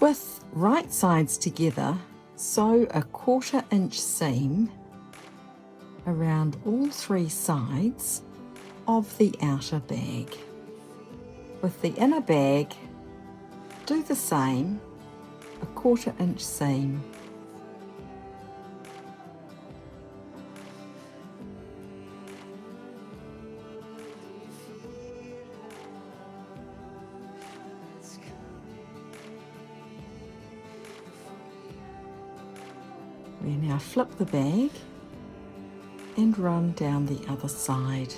With right sides together, sew a 1/4 inch seam around all 3 sides of the outer bag. With the inner bag, do the same, a 1/4 inch seam. We now flip the bag and run down the other side.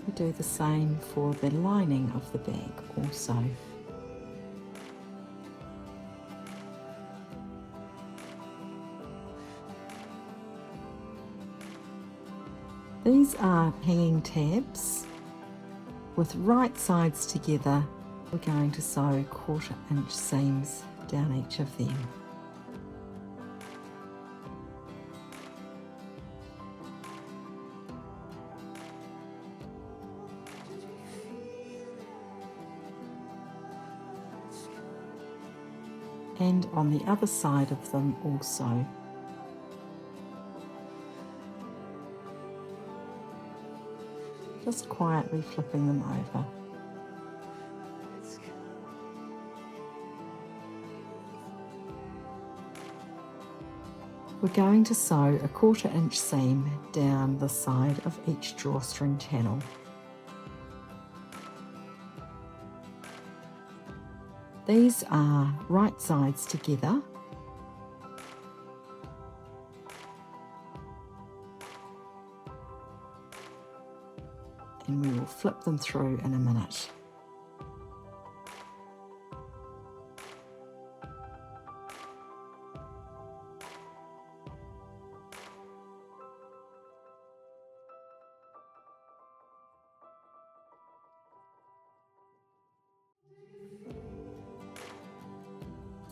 We do the same for the lining of the bag also. These are hanging tabs. With right sides together, we're going to sew 1/4 inch seams down each of them. And on the other side of them also. Just quietly flipping them over. We're going to sew a 1/4 inch seam down the side of each drawstring channel. These are right sides together. And we will flip them through in a minute.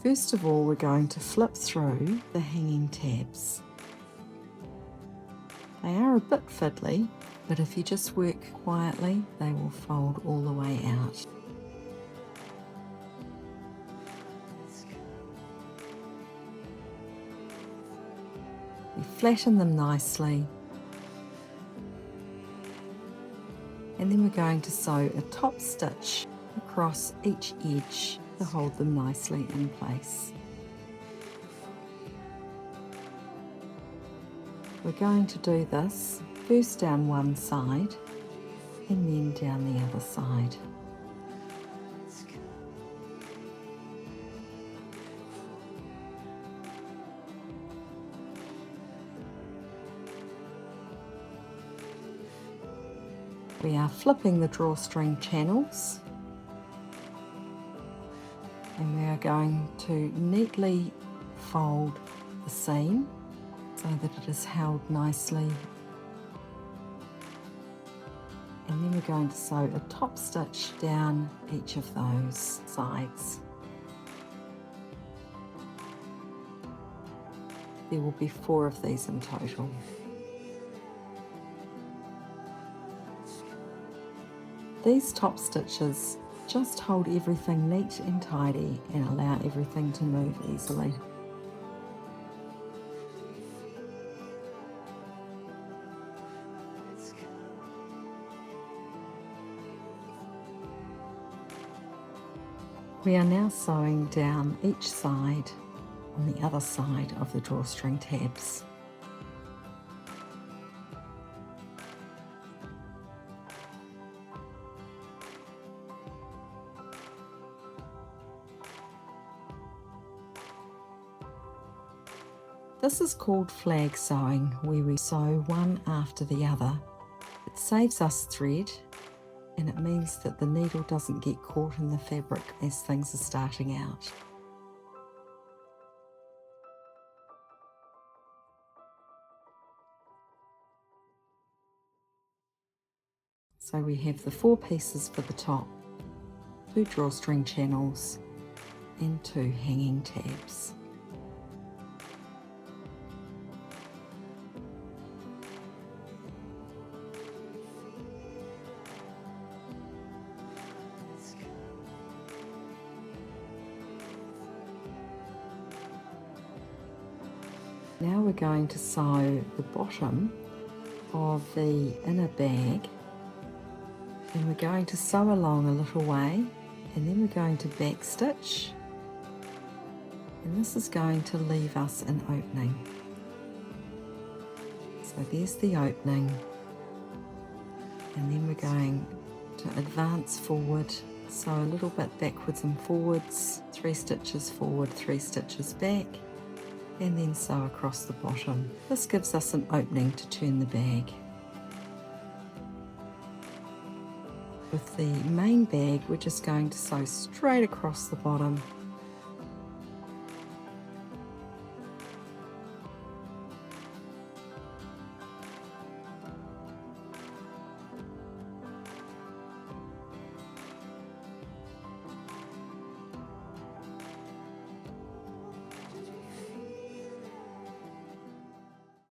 First of all, we're going to flip through the hanging tabs. They are a bit fiddly, but if you just work quietly, they will fold all the way out. We flatten them nicely, and then we're going to sew a top stitch across each edge to hold them nicely in place. We're going to do this first down one side and then down the other side. We are flipping the drawstring channels, and we are going to neatly fold the seam so that it is held nicely. And then we're going to sew a top stitch down each of those sides. There will be 4 of these in total. These top stitches just hold everything neat and tidy and allow everything to move easily. We are now sewing down each side on the other side of the drawstring tabs. This is called flag sewing, where we sew one after the other. It saves us thread, and it means that the needle doesn't get caught in the fabric as things are starting out. So we have the 4 pieces for the top, 2 drawstring channels and 2 hanging tabs. Now we're going to sew the bottom of the inner bag, and we're going to sew along a little way, and then we're going to back stitch, and this is going to leave us an opening. So there's the opening, and then we're going to advance forward, sew a little bit backwards and forwards, 3 stitches forward, 3 stitches back, and then sew across the bottom. This gives us an opening to turn the bag. With the main bag, we're just going to sew straight across the bottom